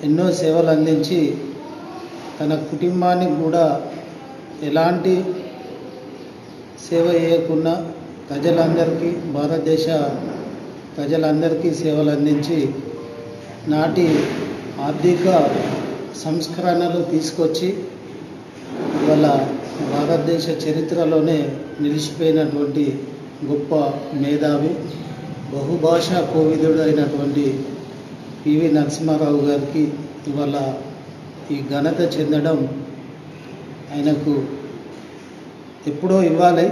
ఎన్నో సేవలు అందించి తన కుటుంబానికి కూడా ఎలాంటి సేవ చేయకుండా ప్రజలందరికీ భారతదేశ ప్రజలందరికీ సేవలు అందించి నాటి ఆర్థిక సంస్కరణలు తీసుకొచ్చి ఇవాళ భారతదేశ చరిత్రలోనే నిలిచిపోయినటువంటి గొప్ప మేధావి బహుభాషా కోవిదుడు అయినటువంటి పివి నరసింహారావు గారికి ఇవాళ ఈ ఘనత చెందడం ఆయనకు ఎప్పుడో ఇవ్వాలి.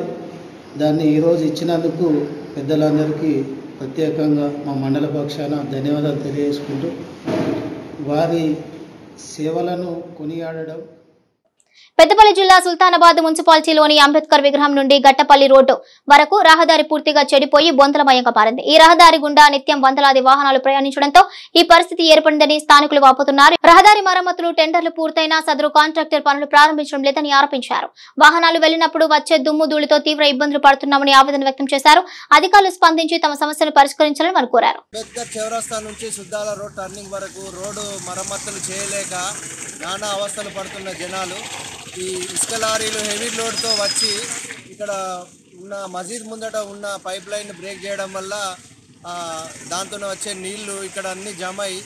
దాన్ని ఈరోజు ఇచ్చినందుకు పెద్దలందరికీ ప్రత్యేకంగా మా మండల పక్షాన ధన్యవాదాలు తెలియజేసుకుంటూ వారి సేవలను కొనియాడడం. పెద్దపల్లి జిల్లా సుల్తానాబాద్ మున్సిపాలిటీలోని అంబేద్కర్ విగ్రహం నుండి గట్టపల్లి రోడ్డు వరకు రహదారి పూర్తిగా చెడిపోయి బొంతలమయంగా పారింది. ఈ రహదారి గుండా నిత్యం వందలాది వాహనాలు ప్రయాణించడంతో ఈ పరిస్థితి ఏర్పడిందని స్థానికులు వాపోతున్నారు. రహదారి మరమ్మతులు టెండర్లు పూర్తయినా సదరు కాంట్రాక్టర్ పనులు ప్రారంభించడం లేదని ఆరోపించారు. వాహనాలు వెళ్లినప్పుడు వచ్చే దుమ్ము ధూళితో తీవ్ర ఇబ్బందులు పడుతున్నామని ఆవేదన వ్యక్తం చేశారు. అధికారులు స్పందించి తమ సమస్యను పరిష్కరించాలని వారు కోరారు. అంబేద్కర్ చౌరస్తా నుంచి సుద్దాల రోడ్ టర్నింగ్ వరకు రోడ్డు మరమ్మతులు చేయలేక నానా అవస్థలు పడుతున్న జనాలు ఈ ఇసుక లారీలు హెవీ లోడ్తో వచ్చి ఇక్కడ ఉన్న మసీద్ ముందట ఉన్న పైప్ లైన్ బ్రేక్ చేయడం వల్ల దాంతో వచ్చే నీళ్లు ఇక్కడ అన్ని జమ అయి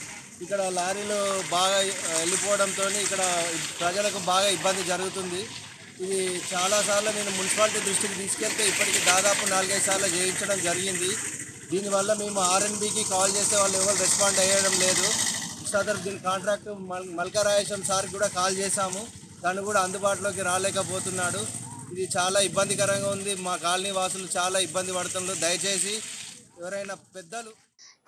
ఇక్కడ లారీలు బాగా వెళ్ళిపోవడంతో ఇక్కడ ప్రజలకు బాగా ఇబ్బంది జరుగుతుంది. ఇది చాలాసార్లు నేను మున్సిపాలిటీ దృష్టికి తీసుకెళ్తే ఇప్పటికీ దాదాపు 4-5 సార్లు చేయించడం జరిగింది. దీనివల్ల మేము ఆర్ఎన్బికి కాల్ చేస్తే వాళ్ళు ఎవరు రెస్పాండ్ అయ్యడం లేదు. సదరు దీని కాంట్రాక్ట్ మల్కరాయేశం సార్కి కూడా కాల్ చేశాము, తను కూడా అందుబాటులోకి రాలేకపోతున్నాడు. ఇది చాలా ఇబ్బందికరంగా ఉంది. మా కాలనీ వాసులు చాలా ఇబ్బంది పడుతున్నారు. దయచేసి ఎవరైనా పెద్దలు.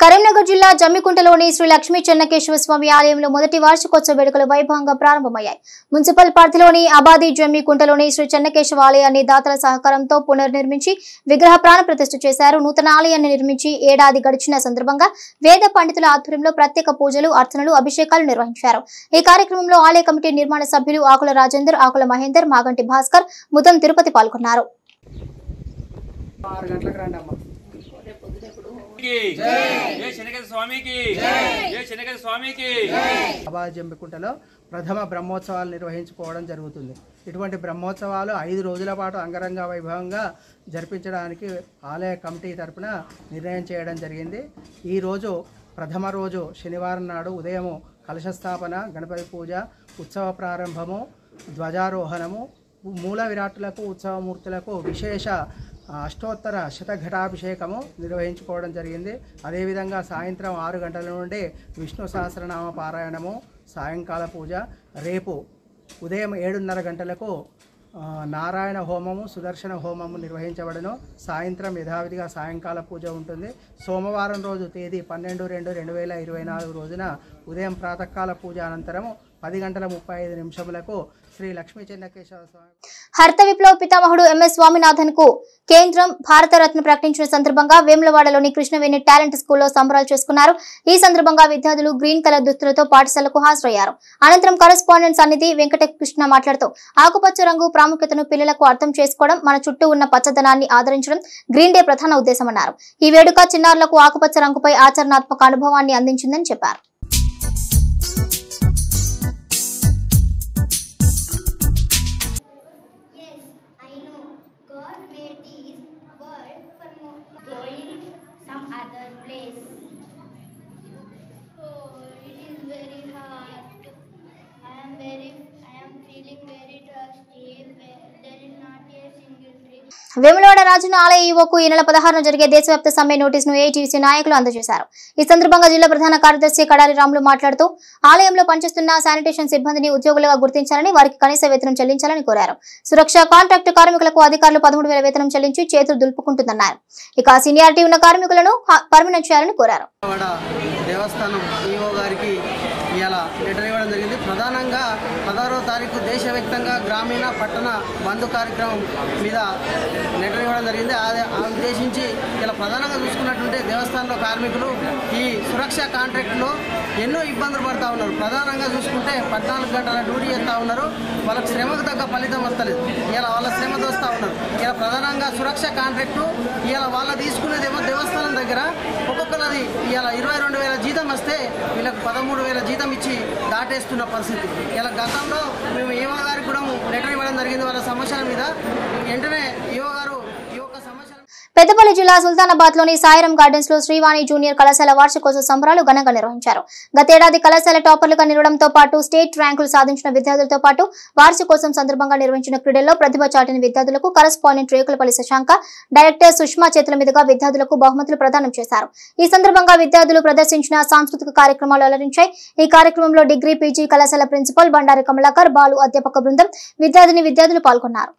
కరీంనగర్ జిల్లా జమ్మికుంటలోని శ్రీ లక్ష్మీ చెన్నకేశ్వర స్వామి ఆలయంలో మొదటి వార్షికోత్సవ వేడుకలు వైభవంగా ప్రారంభమయ్యాయి. మున్సిపల్ పరిధిలోని అబాది జమ్మికుంటలోని శ్రీ చెన్నకేశవ ఆలయాన్ని దాతల సహకారంతో పునర్నిర్మించి విగ్రహ ప్రాణ ప్రతిష్ఠ చేశారు. నూతన ఆలయాన్ని నిర్మించి ఏడాది గడిచిన సందర్భంగా వేద పండితుల ఆధ్వర్యంలో ప్రత్యేక పూజలు, అర్చనలు, అభిషేకాలు నిర్వహించారు. ఈ కార్యక్రమంలో ఆలయ కమిటీ నిర్మాణ సభ్యులు ఆకుల రాజేందర్, ఆకుల మహేందర్, మాగంటి భాస్కర్, ముతం తిరుపతి పాల్గొన్నారు. అబాది జమ్మికుంటలో ప్రథమ బ్రహ్మోత్సవాలు నిర్వహించుకోవడం జరుగుతుంది. ఇటువంటి బ్రహ్మోత్సవాలు 5 రోజుల పాటు అంగరంగ వైభవంగా జరిపించడానికి ఆలయ కమిటీ తరపున నిర్ణయం చేయడం జరిగింది. ఈరోజు ప్రథమ రోజు శనివారం నాడు ఉదయము కలశస్థాపన, గణపతి పూజ, ఉత్సవ ప్రారంభము, ధ్వజారోహణము, మూల విరాట్టులకు, ఉత్సవమూర్తులకు విశేష అష్టోత్తర శతఘటాభిషేకము నిర్వహించుకోవడం జరిగింది. అదేవిధంగా సాయంత్రం 6 గంటల నుండి విష్ణు సహస్రనామ పారాయణము, సాయంకాల పూజ, రేపు ఉదయం 7:30 గంటలకు నారాయణ హోమము, సుదర్శన హోమము నిర్వహించబడను. సాయంత్రం యథావిధిగా సాయంకాల పూజ ఉంటుంది. సోమవారం రోజు తేదీ 12/2/2024 రోజున ఉదయం ప్రాతకాల పూజ అనంతరము 10:35 శ్రీ లక్ష్మీ చెన్నకేశవ స్వామి. హరిత విప్లవ పితామహుడు ఎంఎస్ స్వామినాథన్ కు కేంద్రం భారతరత్న ప్రకటించిన సందర్భంగా వేములవాడలోని కృష్ణవేణి టాలెంట్ స్కూల్లో సంబరాలు చేసుకున్నారు. ఈ సందర్భంగా విద్యార్థులు గ్రీన్ కలర్ దుస్తులతో పాఠశాలకు హాజరయ్యారు. అనంతరం కరెస్పాండెంట్ సన్నిధి వెంకటకృష్ణ మాట్లాడుతూ ఆకుపచ్చ రంగు ప్రాముఖ్యతను పిల్లలకు అర్థం చేసుకోవడం, మన చుట్టూ ఉన్న పచ్చదనాన్ని ఆదరించడం గ్రీన్ డే ప్రధాన ఉద్దేశమన్నారు. ఈ వేడుక చిన్నారులకు ఆకుపచ్చ రంగుపై ఆచరణాత్మక అనుభవాన్ని అందించిందని చెప్పారు. వేములవాడ రాజన్న ఆలయ ఈవోకు ఈ నెల 16న జరిగే దేశవ్యాప్త సమ్మె నోటీసును ఏఐటీసీ నాయకులు అందజేశారు. ఈ సందర్భంగా జిల్లా ప్రధాన కార్యదర్శి కడారి రాములు మాట్లాడుతూ ఆలయంలో పనిచేస్తున్న శానిటేషన్ సిబ్బందిని ఉద్యోగులుగా గుర్తించాలని, వారికి కనీస వేతనం చెల్లించాలని కోరారు. సురక్ష కాంట్రాక్టు కార్మికులకు అధికారులు 13,000 వేతనం చెల్లించి చేతులు దులుపుకుంటుందన్నారు. ఇక సీనియారిటీ ఉన్న కార్మికులను పర్మనెంట్ చేయాలని కోరారు. దేవస్థానం ఈవో గారికి ఇలా లెటర్ ఇవ్వడం జరిగింది. ప్రధానంగా 16వ తారీఖు దేశవ్యాప్తంగా గ్రామీణ పట్టణ బంధు కార్యక్రమం మీద లెటర్ ఇవ్వడం జరిగింది. ఆ ఉద్దేశించి ఇలా ప్రధానంగా చూసుకున్నట్టుంటే దేవస్థానంలో కార్మికులు ఈ సురక్ష కాంట్రాక్ట్లో ఎన్నో ఇబ్బందులు పడుతూ ఉన్నారు. ప్రధానంగా చూసుకుంటే 14 గంటల డ్యూటీ చేస్తూ ఉన్నారు. వాళ్ళకి శ్రమకు తగ్గ ఫలితం వస్తలేదు. ఇలా వాళ్ళ శ్రమ దోస్తూ ఉన్నారు. ఇలా ప్రధానంగా సురక్ష కాంట్రాక్టు ఇలా వాళ్ళ తీసుకునేదేమో దేవస్థానం దగ్గర ఒక్కొక్కరిది ఇలా 22,000 జీతం వస్తే వీళ్ళకి 13,000 జీతం ఇచ్చి దాటేస్తున్న పరిస్థితి. ఇలా గతంలో జరిగింది వాళ్ళ సమస్యల మీద. వెంటనే ఈఓ గారు ఈ యొక్క సమస్య పెద్దపల్లి జిల్లా సుల్తానాబాద్ లోని సాయిరం గార్డెన్స్ లో శ్రీవాణి జూనియర్ కళాశాల వార్షికోత్సవ సంబరాలు ఘనంగా నిర్వహించారు. గతేడాది కళాశాల టాపర్లుగా నిలవడంతో పాటు స్టేట్ ర్యాంకులు సాధించిన విద్యార్థులతో పాటు వార్షికోత్సవం సందర్భంగా నిర్వహించిన క్రీడల్లో ప్రతిభ చాటిన విద్యార్థులకు కరస్పాండెంట్ రేకులపల్లి శశాంక, డైరెక్టర్ సుష్మా చేతుల మీదుగా విద్యార్థులకు బహుమతులు ప్రదానం చేశారు. ఈ సందర్భంగా విద్యార్థులు ప్రదర్శించిన సాంస్కృతిక కార్యక్రమాలు అలరించాయి. ఈ కార్యక్రమంలో డిగ్రీ పీజీ కళాశాల ప్రిన్సిపల్ బండారి కమలాకర్, బాలు అధ్యాపక బృందం, విద్యార్థులు పాల్గొన్నారు.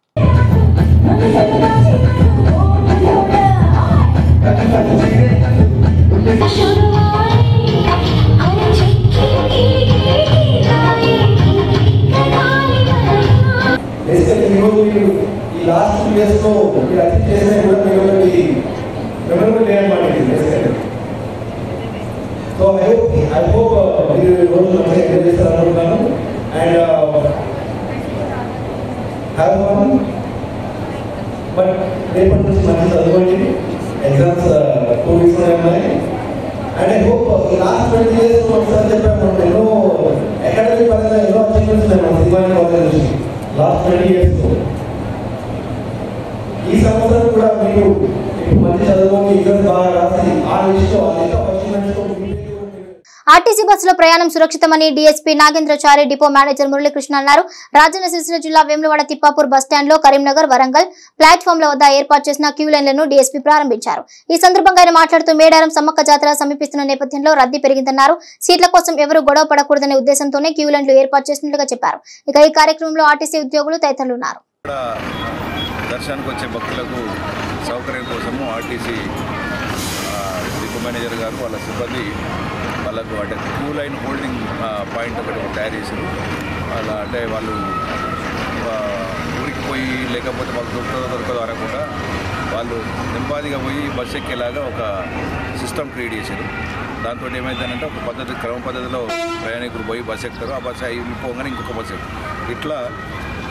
రేపటి నుంచి మంచి చదవండి. ఎగ్జామ్స్ 2 weeks ఉన్నాయి. And I hope last 20 years ఒకసారి చెప్పాము, ఎన్నో అకాడమిక్ పరంగా ఎన్నో అచీవ్మెంట్స్ ఉన్నాయి మన శ్రీవాణి కాలేజ్ నుంచి లాస్ట్ 20 years. ఈ సంవత్సరం కూడా మీరు మంచి చదువుకొని ఎగ్జామ్స్ బాగా రాసి ఆ విషయంలో అచీవ్మెంట్స్తో ఆర్టీసీ బస్సులో ప్రయాణం సురక్షితమని DSP Nagendrachari, depot manager Muralikrishna అన్నారు. రాజన్న సిరిసిల్ల జిల్లా వేములవాడ తిప్పాపూర్ బస్టాండ్ లో కరీంనగర్, వరంగల్ ప్లాట్ఫామ్ల వద్ద ఏర్పాటు చేసిన క్యూ లైన్లను డీఎస్పీ ప్రారంభించారు. ఈ సందర్భంగా ఆయన మాట్లాడుతూ మేడారం సమ్మక్క జాతర సమీపిస్తున్న నేపథ్యంలో రద్దీ పెరిగిందన్నారు. సీట్ల కోసం ఎవరూ గొడవ పడకూడదనే ఉద్దేశంతోనే క్యూ లైన్లు ఏర్పాటు చేసినట్లుగా చెప్పారు. ఇక ఈ కార్యక్రమంలో ఆర్టీసీ ఉద్యోగులు తదితరులు ఉన్నారు. దర్శనానికి వచ్చే భక్తులకు సౌకర్యం కోసము ఆర్టీసీ డిపో మేనేజర్ గారు వాళ్ళ సిబ్బంది వాళ్ళకు అంటే క్యూ లైన్ హోల్డింగ్ పాయింట్ ఒకటి తయారు చేశారు. అలా అంటే వాళ్ళు ఊరికి పోయి లేకపోతే వాళ్ళు దొరకదో అనకుండా వాళ్ళు నెమ్మదిగా పోయి బస్సు ఎక్కేలాగా ఒక సిస్టమ్ క్రియేట్ చేశారు. దాంతో ఏమైందంటే ఒక పద్ధతి క్రమ పద్ధతిలో ప్రయాణికులు పోయి బస్సు ఎక్కుతారు. ఆ బస్సు అయిపోగానే ఇంకొక బస్సు ఎక్కుతారు. ఇట్లా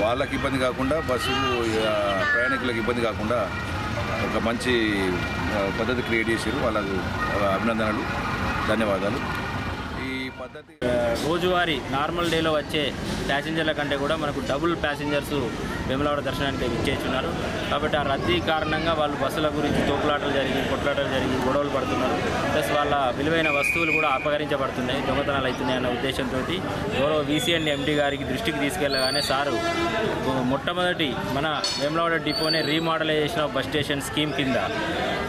వాళ్ళకి ఇబ్బంది కాకుండా బస్సు ప్రయాణికులకు ఇబ్బంది కాకుండా ఒక మంచి పద్ధతి క్రియేట్ చేశారు. వాళ్ళకు అభినందనలు, ధన్యవాదాలు. ఈ పద్ధతి రోజువారీ నార్మల్ డేలో వచ్చే ప్యాసింజర్ల కంటే కూడా మనకు డబుల్ ప్యాసింజర్స్ వేములవాడ దర్శనానికి ఇచ్చేస్తున్నారు. కాబట్టి ఆ రద్దీ కారణంగా వాళ్ళు బస్సుల గురించి తోపులాటలు జరిగి కొట్లాటలు జరిగి గొడవలు పడుతున్నారు. ప్లస్ వాళ్ళ విలువైన వస్తువులు కూడా అపహరించబడుతున్నాయి, దొంగతనాలు అవుతున్నాయి అన్న ఉద్దేశంతో గౌరవ వీసీ అండ్ ఎండీ గారికి దృష్టికి తీసుకెళ్లగానే సారు మొట్టమొదటి మన వేములవాడ డిపోనే remodelisation of bus station scheme కింద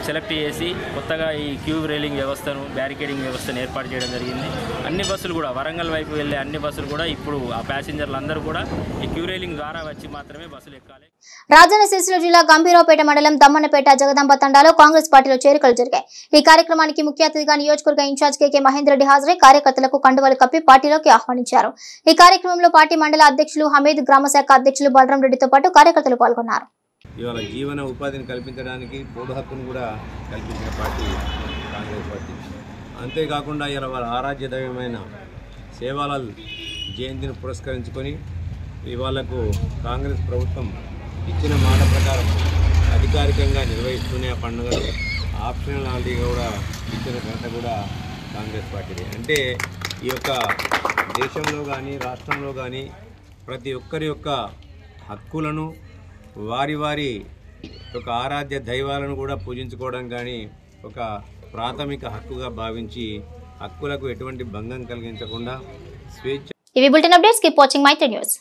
సెలెక్ట్ చేసి కొత్తగా ఈ క్యూ రైలింగ్ వ్యవస్థను, బ్యారికేడింగ్ వ్యవస్థను ఏర్పాటు చేయడం జరిగింది. అన్ని బస్సులు కూడా వరంగల్ వైపు వెళ్ళే అన్ని బస్సులు కూడా ఇప్పుడు ఆ ప్యాసింజర్లు అందరూ కూడా ఈ క్యూ రైలింగ్ ద్వారా వచ్చి మాత్రమే బస్సులు ఎక్కాలి. రాజన్న సిరిసిల్ల జిల్లా గంభీరావుపేట మండలం దమ్మన్నపేట జగదాంబ తండాలో కాంగ్రెస్ పార్టీలో చేరికలు జరిగాయి. ఈ కార్యక్రమానికి ముఖ్య అతిథిగా నియోజకవర్గ ఇన్ఛార్జ్ కేకే మహేందర్ రెడ్డి హాజరై కార్యకర్తలకు కండువాలు కప్పి పార్టీలోకి ఆహ్వానించారు. ఈ కార్యక్రమంలో పార్టీ మండల అధ్యక్షులు హమీద్, గ్రామ శాఖ అధ్యక్షులు బలరాం రెడ్డితో పాటు కార్యకర్తలు పాల్గొన్నారు. ఇవాళ జీవన ఉపాధిని కల్పించడానికి పోడు హక్కును కూడా కల్పించిన పార్టీ కాంగ్రెస్ పార్టీ. అంతేకాకుండా ఇలా వాళ్ళ ఆరాధ్య దైవమైన సేవాలాల్ జయంతిని పురస్కరించుకొని ఇవాళకు కాంగ్రెస్ ప్రభుత్వం ఇచ్చిన మాట ప్రకారం అధికారికంగా నిర్వహిస్తూనే ఆ పండుగలు ఆప్షనాలిటీగా కూడా ఇచ్చిన ఘనత కూడా కాంగ్రెస్ పార్టీదే. అంటే ఈ యొక్క దేశంలో కానీ రాష్ట్రంలో కానీ ప్రతి ఒక్కరి యొక్క హక్కులను వారి వారి యొక్క ఆరాధ్య దైవాలను కూడా పూజించుకోవడం కానీ ఒక ప్రాథమిక హక్కుగా భావించి హక్కులకు ఎటువంటి భంగం కలిగించకుండా స్వేచ్ఛ. ఇవి బులెటిన్ అప్డేట్స్. కీప్ వాచింగ్ మైత్రి న్యూస్.